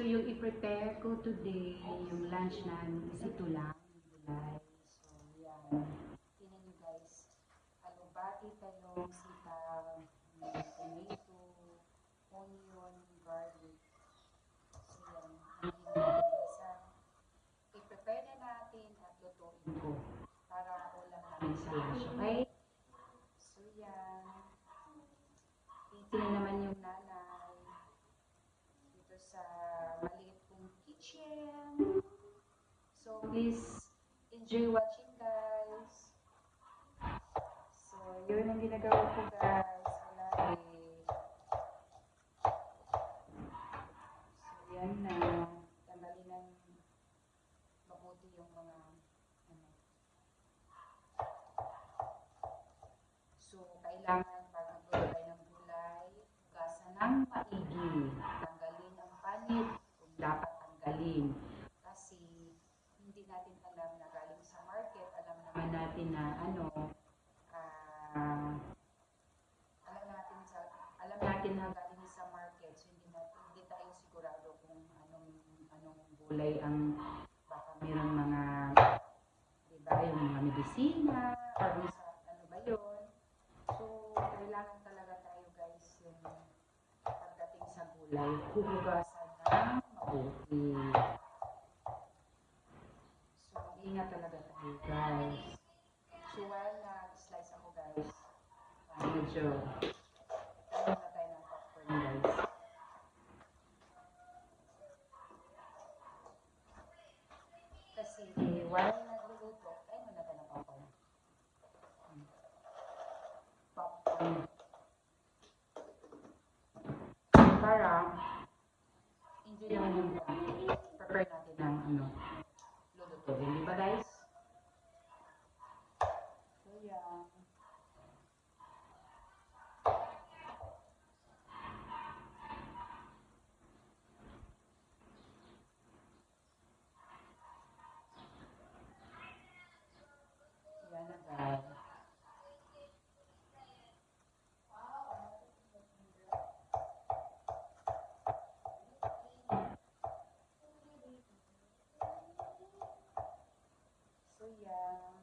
So, yung i-prepare ko today, yung lunch namin is ito lang, yung gulay. So, yan. Tingnan nyo guys. Alubati, talong, sitaw, tomato, onion, garlic. So, yan. Hindi natin guys ha. I-prepare na natin at lutuin ko para ulam namin sa lunch, okay? So, yan. Tingnan naman yung nanay dito sa maliit kong kitchen. So, please enjoy watching, guys. So, yun ang ginagawa ko, guys. Wala eh. So, yan na. Tanggalin ng mabuti yung mga ano. So, kailangan pag magluto tayo ng gulay, hugasan ng maigi. Tanggalin ang panit kung dapat tanggalin. Kasi, hindi natin alam na galing sa market. Alam naman natin na ano, alam natin na galing sa market. So, hindi tayo sigurado kung anong gulay ang baka mayroong mga, diba, yung mga medisina, or sa ano ba yun. So, kailangan talaga tayo guys yung pagdating sa gulay, huhugasan ng mabuti. So, mag-ingat talaga tayo guys. So, while na-slice ako guys, medyo tayo na tayo ng popcorn guys. Kasi while nagluluto, tayo na tayo ng popcorn. Popcorn. Para enjoy naman yung prepare natin ng ano, lulutuin. Di ba guys? So yan. Yan na guys. So yan.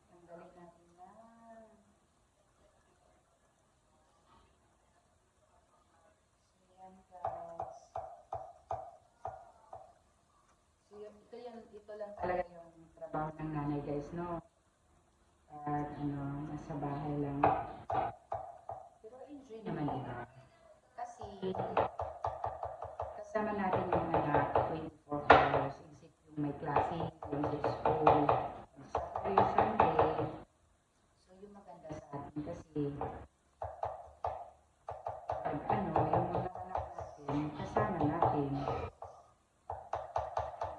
Tanggalin natin na. So yan guys. So ito lang talaga yung trabaho ng nanay guys, no? At ano, nasa bahay lang. Pero enjoy naman diba? Kasi kasama natin yung anak 24 hours, except yung may klase, yung sa school, Saturday, Sunday. So yung maganda sa atin kasi pag ano, yung mga anak natin, kasama natin.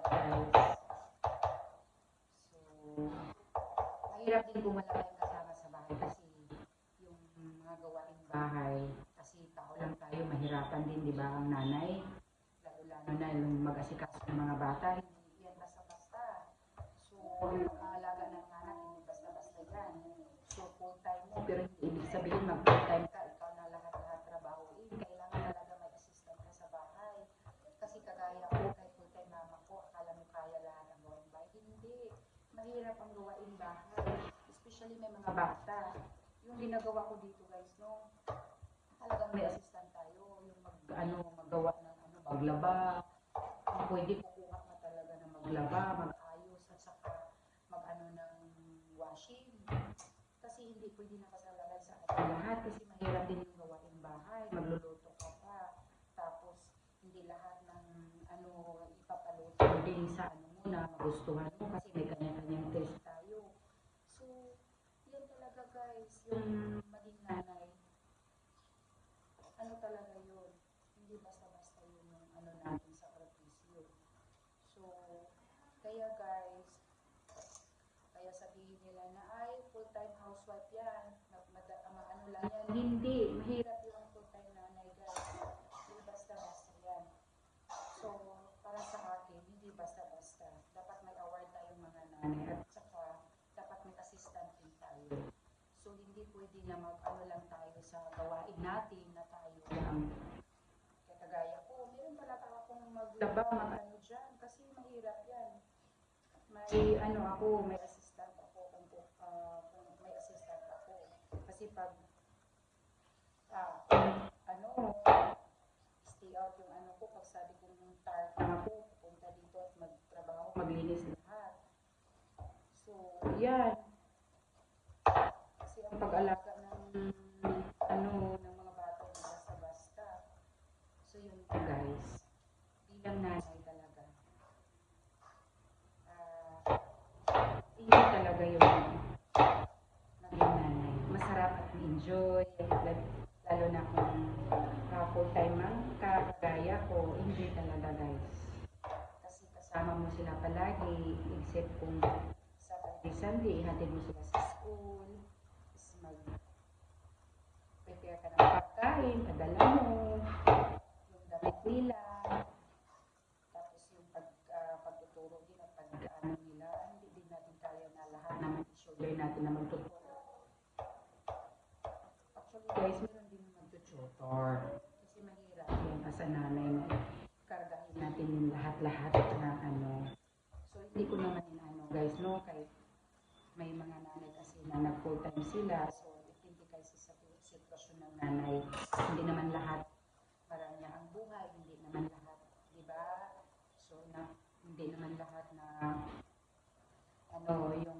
Guys. So, mahirap din kung wala tayong kasama sa bahay kasi yung mga gawaing bahay, kasi tao lang tayo, mahirapan din, di ba, ang nanay? Lalo-lalo na yung mag-asikaso ng mga bata, hindi yan basta-basta. So, yung pag-aalaga ng anak, hindi basta-basta yan. So, full-time mo, pero hindi ibig sabihin mag-full-time ka, ikaw na lahat-lahat trabahoin. Kailangan talaga may assistant ka sa bahay. Kasi kagaya ko, kahit full-time mama ko, akala mo kaya lahat ang gawain bahay. Hindi. Mahirap ang gawain bahay. Especially may mga bata. Yung ginagawa ko dito guys, no? Talagang may assistant tayo. Yung magawa ng maglaba. Kung pwede kukuha ka talaga na maglaba, mag-ayos, at saka mag-ano ng washing. Kasi hindi pwede nakasalalay sa ating lahat. Kasi mahirap din yung gawain bahay. Magluluto ka pa. Tapos, hindi lahat ng ipapaluto din sa mo na magustuhan mo. Kasi may kanya-kanyang taste tayo. So, yan talaga guys, yung maging nanay. Ano talaga yun? Hindi basta-basta yun yung natin sa propisyo. So, kaya guys, kaya sabihin nila na ay full-time housewife yan, ano lang yan. Hindi, mahirap yung full-time nanay guys. Hindi basta-basta yan. So, para sa akin, hindi basta-basta. Dapat may award tayong mga nanay at saka dapat may assistant din na mag-ano lang tayo sa gawain natin na tayo lang. Kaya kagaya ko, meron pala akong maglaba, mag-ano dyan, kasi mahirap yan. May ano ako, may assistant ako, kung may assistant ako. Kasi pag, ano, stay out yung ano ko, pag sabi kong tired na ako, pupunta dito at magtrabaho, maglinis lahat. So, yan. Kasi ang pag-alaga ng ano, ng mga bata na basta-basta. So, yun po guys. Bilang nanay talaga. Hindi talaga yung maging nanay. Masarap at enjoy. Lalo na kung full-time ang kagaya ko, hindi talaga guys. Kasi kasama mo sila palagi, except kung Saturday, Sunday, ihatid mo sila sa school, mag-prepare ka ng pagkain, padala mo, yung damit nila, tapos yung pagtuturo din at pag-ano nila, hindi din natin kaya na lahat naman i-shoulder natin na magtuturo. Actually guys, meron din magtututor. Kasi mahirap yan as a nanay na kargahin natin yung lahat-lahat na ano. So hindi ko naman ano guys, no, kahit may mga nanay kasi na nag-full time sila, so depende kasi sa sitwasyon ng nanay. Hindi naman lahat marami ang buhay, hindi naman lahat, di ba? So hindi naman lahat na ano yung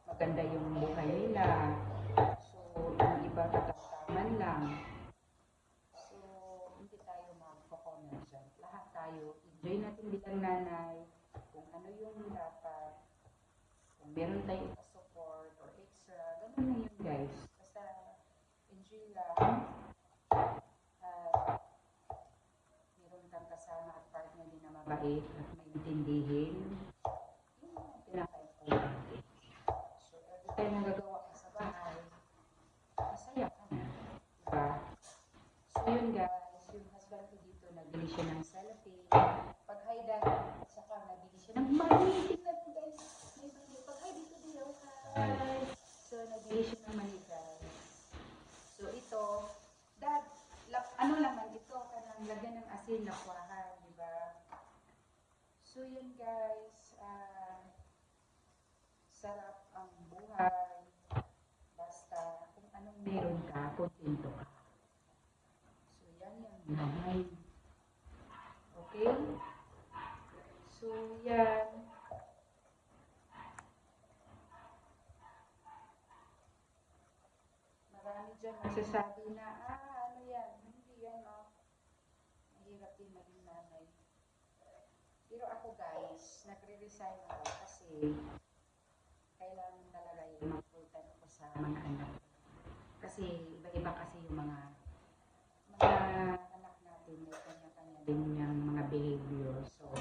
maganda yung buhay nila. So yung iba katamtaman lang. So hindi tayo mag-comment dyan. Lahat tayo, enjoy natin bilang nanay, kung ano yung dapat, kung meron tayong support or extra, ganun na yun guys. Basta enjoy lang. Meron kang kasama at partner din na mabait at maintindihin. Yun ang pinaka-importante. So every time na gagawa ka sa bahay, masaya ka na. Diba? So yun guys, yung husband ko dito, nagbili siya ng cellophane. Pag high at saka nagbili siya ng money. Tingnan mo guys, may money. Pag high dito din ako. Hi! So nagbili siya ng money guys. So ito, ano naman ito, kanang lagyan ng asin na kuwahan, di ba? So yun guys, sarap ang buhay. Basta kung anong meron ka, kontento ka. So yan yung nanay. Okay? So yan. Marami dyan nagsasabi na, ano yan, hindi yan, mahirap din maging nanay. Pero ako guys, nagre-resign ako kasi kailangan talaga yung mag-full time ako sa mga anak. Kasi iba-iba kasi yung mga anak natin, may kanya-kanya din yung mga behavior. So,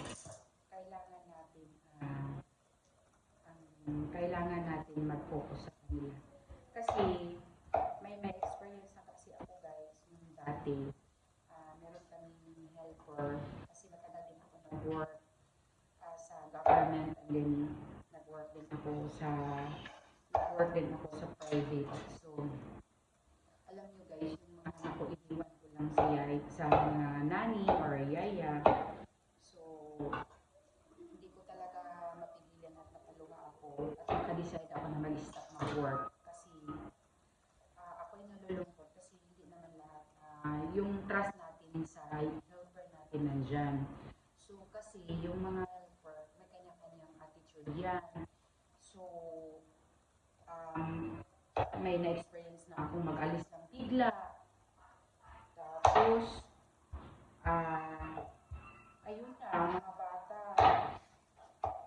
kailangan natin mag-focus sa kanila. Kasi may experience na kasi ako guys, yung dati, meron kaming helper, kasi matagal din ako nag-work sa government, and then nag-work din ako sa private. So, alam nyo guys, yung mga anak ko, iniwan ko lang sa mga nani or yaya. So, hindi ko talaga mapigilan at napaluha ako at naka-decide ako na mag-stop mag-work kasi ako'y nalulungkot kasi hindi naman lahat yung trust natin sa helper natin nandyan. So, kasi yung mga helper, may kanya-kanyang attitude yan. So, may na-experience na akong mag-alis ng bigla. Tapos, ayun na, mga bata,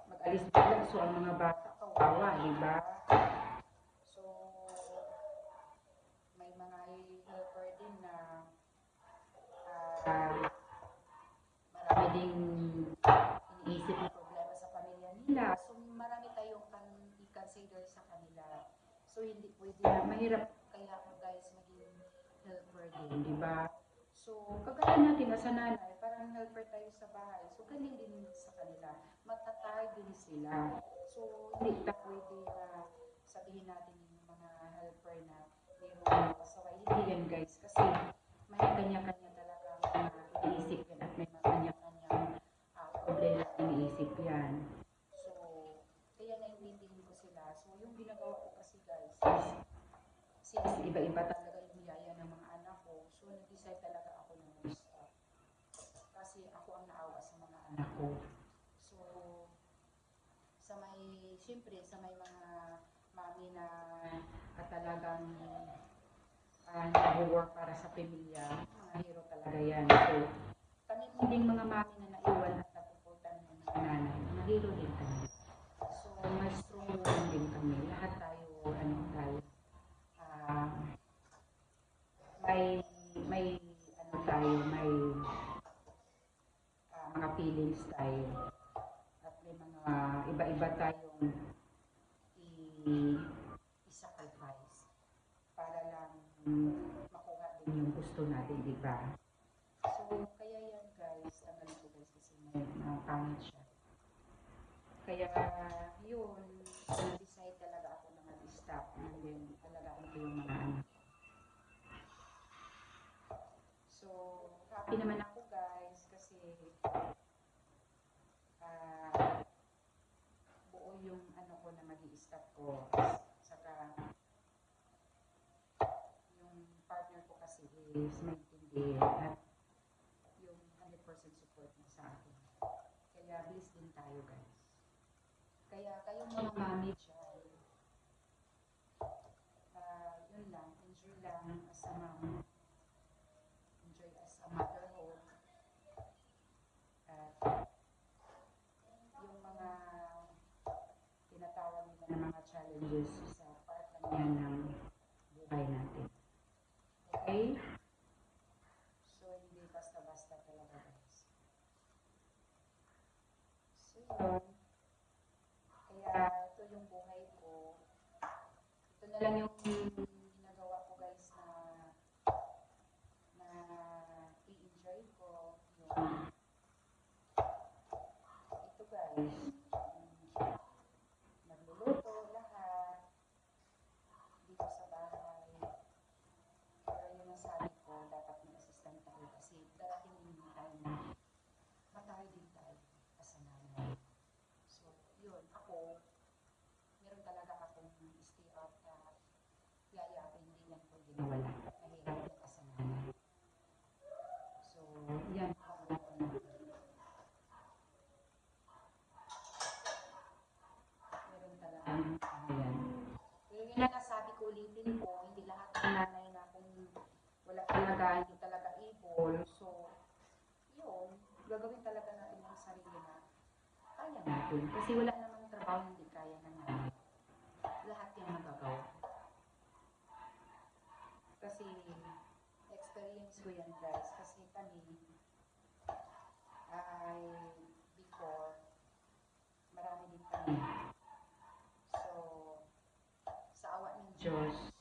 mag-alis bigla. So, ang mga bata, kawawa, diba? So, may mga helper din na marami ding iniisip na problema sa pamilya nila. So, marami tayong i-consider sa kanila. So, hindi pwede na mahirap kaya guys maging helper din, di ba? So, kagaya natin as a nanay, parang helper tayo sa bahay. So, galing din sa kanila. Matatay din sila. So, hindi na pwede na sabihin natin yung mga mga helper na mayroong pasaway. Hindi yan guys, kasi may kanya-kanya talaga iniisip yan at may mga kanya-kanyang problema iniisip yan. So, kaya naiintindihan ko sila. So, yung ginagawa ko kasi guys, since iba-iba talaga yung biyaya ng mga anak ko, so nag-decide talaga ako na mag-stop. Kasi ako ang naawa sa mga anak ko. So, siyempre, sa may mga mami na talagang nag-work para sa pamilya, mga hero talaga yan. So, kami ding mga mami na naiwan at napupuntan ng mga nanay, mga hero din kami. So, mas strong woman din kami. Lahat tayo, may mga feelings tayo. At may mga iba-iba tayong i-sacrifice para lang makuha din yung gusto natin, di ba? So, kaya yan guys, tanggalin ko guys kasi may pangit siya. Kaya, yun, na-decide talaga ako na mag-stop and then alagaan ko yung mga anak. So, happy naman ako guys kasi buo yung ko na mag-i-stop ko. Saka, yung partner ko kasi is maintindihan at yung 100% support niya sa akin. Kaya blessed din tayo guys. Kaya kayong mga mami dyan, yun lang, enjoy lang as a mom. Enjoy as a motherhood. At yung mga tinatawag nila ng mga challenges sa part lang yan ng buhay natin. Okay? So, hindi basta-basta talaga guys. So, yun. Kaya, ito yung buhay ko. Ito na lang yung ginagawa ko guys na i-enjoy ko. Ito guys. Nagluluto lahat. Dito sa bahay. Pero yung nasabi ko, dapat may assistant tayo kasi darating din tayo na matay din tayo as a nanay. So, yun. Ako, meron talaga akong stay out na yayapin din yan kung ginawala. Mahirap din as a nanay. So, yan po ang ako na. Meron talagang yan. Yung na nasabi ko, ulitin ko, hindi lahat ng nanay na kung wala talaga, hindi talaga able. So, yun, gagawin talaga natin yung sarili na kaya natin. Kasi wala namang trabaho hindi kaya ng nanay. Lahat yung magagawa. Kasi, experience ko yan guys. Kasi kami, ay before, marami din kami. So, sa awa ng Diyos,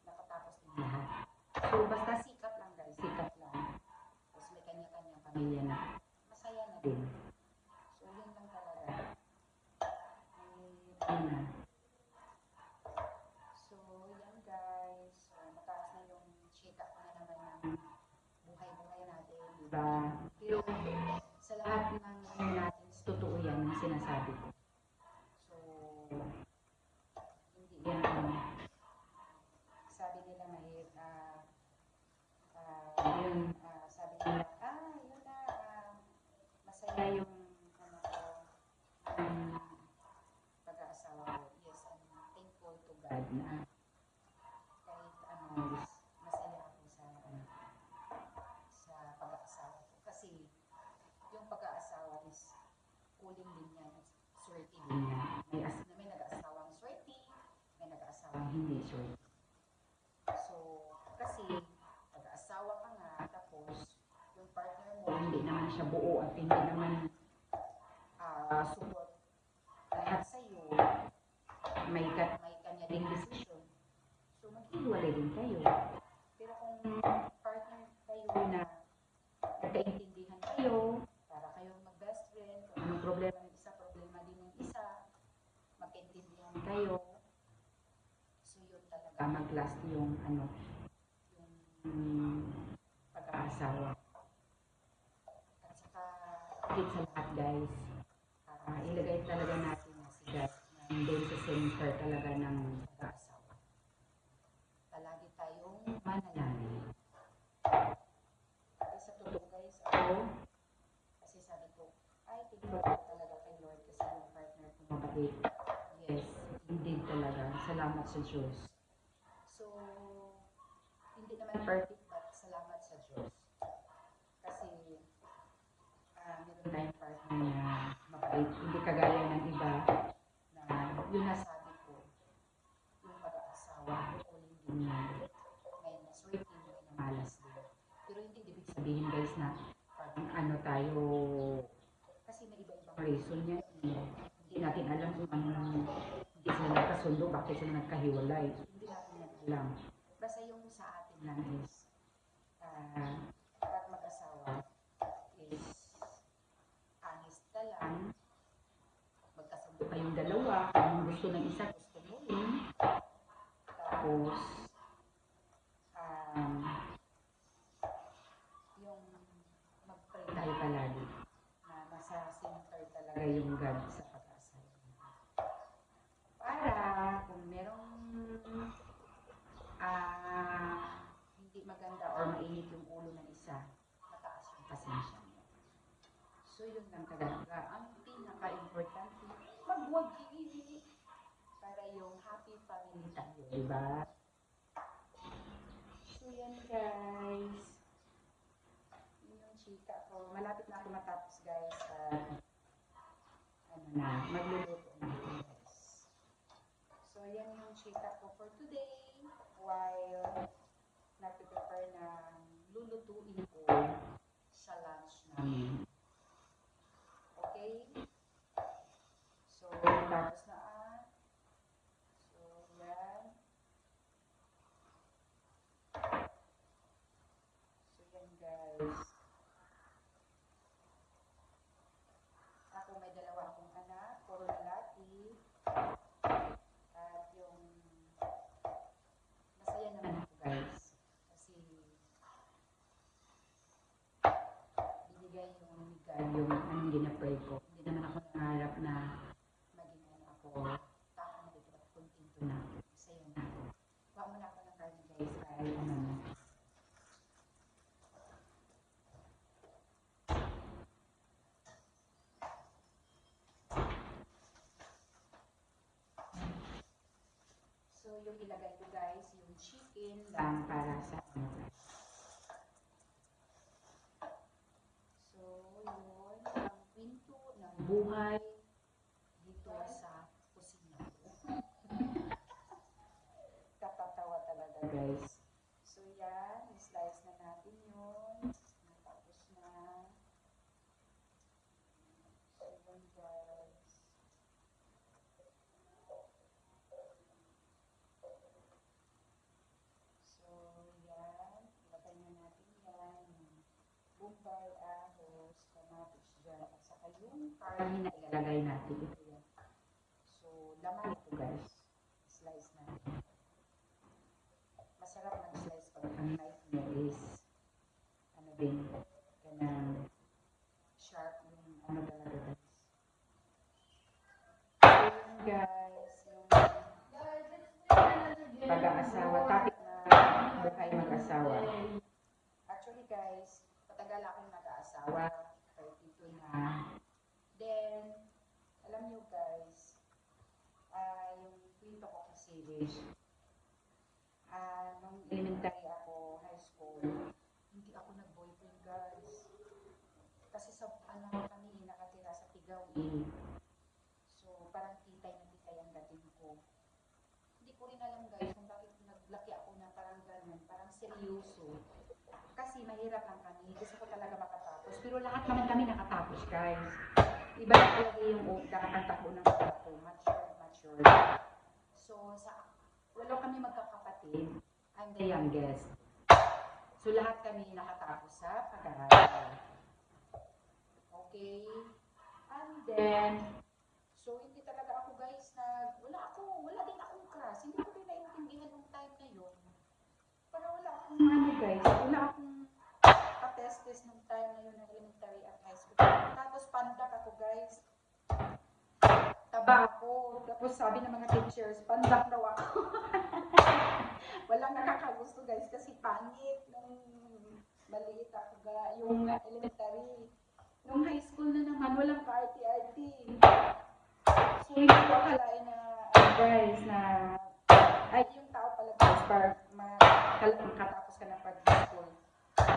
nakatapos din lahat. So, basta sikap lang guys, sikap lang. Tapos may kanya-kanyang pamilya na. Masaya na din. So, yun lang talaga. Na. So, yan guys. So, mataas na yung chika ko na naman ng buhay-buhay natin, diba? Pero, sa lahat ng natin, totoo yan yung sinasabi ko. So, hindi yan sabi nila yun, sabi nila, yun na, masaya yung pag-aasawa ko. Yes, I'm thankful to God na kahit masaya ako sa pag-aasawa ko. Kasi yung pag-aasawa is kuling din yan, swerte din yan. May nag-aasawang swerte, may nag-aasawang hindi swerte. So, kasi pag-aasawa ka nga, tapos yung partner mo hindi naman siya buo at hindi naman support lahat sa'yo, may kanya ding decision. So, maghiwalay din kayo. Pero kung partner kayo na nagkaintindihan kayo, para kayong mag-best friend, kung anong problema ng isa, problema din ng isa, magkaintindihan kayo. So, mag-last yung yung pag-aasawa. At saka, higit sa lahat guys, ilagay talaga natin na si God nandun sa center talaga ng pag-aasawa. Palagi tayong manalangin. Kasi sa totoo guys, kasi sabi ko, ay, tignan ko talaga kay Lord kasi yung partner ko mabait. Yes, indeed talaga. Salamat sa Diyos. So, hindi naman perfect, but salamat sa Diyos. Kasi, meron tayong partner na mabait. Hindi kagaya ng iba na yung nasabi ko, yung pag-aasawa, kukunin din niya. Ngayon, maswerte mo, inamalas din. Pero hindi ibig sabihin guys na pag tayo, kasi may iba-ibang reason yan. Hindi natin alam kung hindi sila nagkasundo, bakit sila nagkahiwalay. Hindi natin yan alam. Basta yung sa atin lang is, pag mag-asawa, is honest ka lang, magkasundo kayong dalawa, kung gusto ng isa, gusto mo rin. Tapos, yung mag-pray tayo palagi na nasa center talaga yung God sa pag-aasawa. Para kung merong hindi maganda or mainit yung ulo ng isa, mataas yung pasensya mo. So yun lang talaga. Ang pinaka-importante, magwagi para yung happy family tayo, diba? So yan guys. Yun yung chika ko. Malapit na ako matapos guys. Magluluto na ako guys. So yan yung chika ko for today. While nag-prepare ng lulutuin ko sa lunch namin. Okay? So, tapos na So, yan. So, yan guys. Ako may dalawa akong anak, puro lalaki. At yung masaya naman ako guys. Kasi binigay yung anong ginapray ko. Hindi naman ako nangarap na maging ako. Tako na dito at kontento na. Masaya na ako. Huwag mo na ako ng karne guys. Ay na. So, yung ilagay ko guys, yung chicken lang para sa guys. So, yun, ang kwento ng buhay dito sa kusina ko. Katatawa talaga guys. So, yan, slice na natin yun. Natapos na. So, yun guys. So, yan. Ilagay na natin yan. Bumbay, ahos, kamatis dyan. At saka yung karne na ilalagay natin. Ito yan. So, laman ito guys. Slice natin. Masarap mag-slice pag ang knife mo is din, ganang sharp yung talaga guys. So, yun guys. Yung pag-aasawa. Topic na buhay mag-asawa. Actually guys, matagal akong nag-aasawa. 32 na. Then, alam nyo guys, yung kwento ko kasi, nung elementary ako, high school, hindi ako nag-boyfriend guys. Kasi sa kami nakatira sa Tigaw So, parang titay na titay ang dating ko. Hindi ko rin alam guys kung bakit naglaki ako na parang ganun, parang seryoso. Kasi mahirap lang kami, gusto ko talaga makatapos. Pero lahat naman kami nakatapos guys. Iba na talaga yung nakakantak ko ng ko, mature. So, wala kami magkakapatid. I'm the youngest. So, lahat kami nakatapos sa pag-aaral. Okay? And then, so, hindi talaga ako guys wala din akong class. Hindi ko rin naiintindihan nung time akong ano guys, wala akong ka-testes nung time na yun ng elementary at high school. Tapos pandak ako guys. Taba ako. Tapos sabi ng mga teachers, pandak daw ako. Walang nakakagusto guys kasi pangit nung maliit ako yung elementary. Nung high school na naman, walang ka-RT-RT. So hindi ko akalain na, guys, na ay yung tao pala guys, makatapos ka na pag-high school.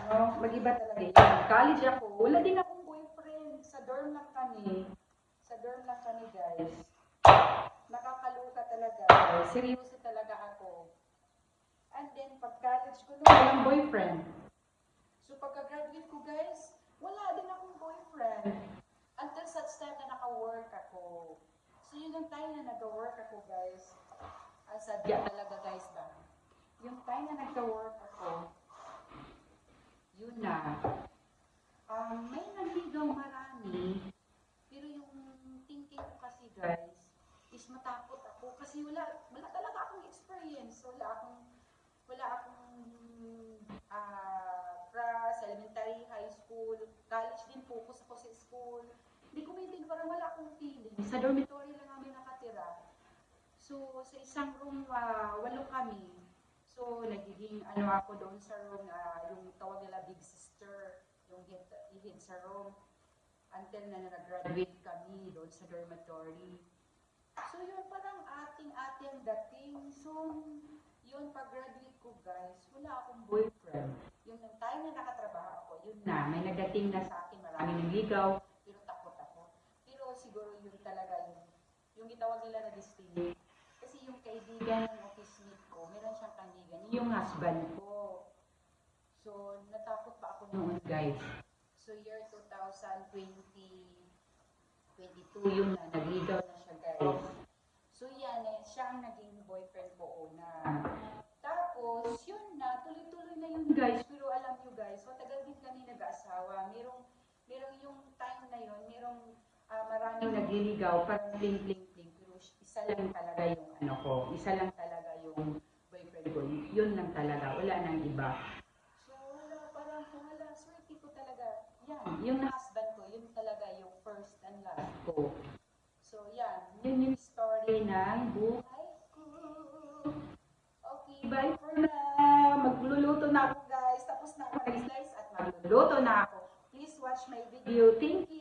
No? Mag-iba talaga yun. College ako, wala din akong boyfriend. Sa dorm lang kami. Sa dorm lang kami guys. Nakakaluka talaga. Seryoso talaga ako. And then, pag-college ko, walang boyfriend. So, pagka-graduate ko, guys, wala din akong boyfriend. Until such time na naka-work ako. So, yun yung time na nag-work ako, guys. Sadya talaga, guys, ba? Yung time na nag-work ako, yun na. May naligaw marami, pero yung thinking ko kasi, guys, is matakot ako kasi wala talaga akong experience. Wala akong elementary, high school, college din, focus ako sa school. Hindi ko maintain, parang wala akong feeling. Sa dormitory lang kami nakatira. So, sa isang room, 8 kami. So, nagiging ako doon sa room, yung tawag nila big sister, yung head sa room. Until na nag-graduate kami doon sa dormitory. So, yun, parang ating dating. So, yun, pag-graduate ko, guys, wala akong boyfriend. Yung time na nakatrabaho ako, yun na, may nagdating na sa akin, maraming nangligaw, pero takot ako. Pero siguro yun talaga yung itawag nila na destiny. Kasi yung kaibigan ng office-mate ko, meron siyang kaibigan, yung husband ko. So, natakot pa ako noon, guys. So, year 2022, yun na, nagligaw na siya, guys. So, yan, siya ang naging boyfriend ko una. Tapos, yun na, tuloy-tuloy na yun, guys. Pero alam nyo, guys, matagal din kami nag-asawa. Merong yung time na yun, maraming nagliligaw, parang pling-pling-pling. Pero isa lang talaga yung isa lang talaga yung boyfriend ko. Yun lang talaga, wala nang iba. So, parang swerte ko talaga. Yan, yung husband ko, yun talaga yung first and last ko. So, yan, yun yung story ng buhay ko. Okay, bye for now. Magluluto na ako, guys. Tapos na ako nag-slice at magluluto na ako. Please watch my video. Thank you.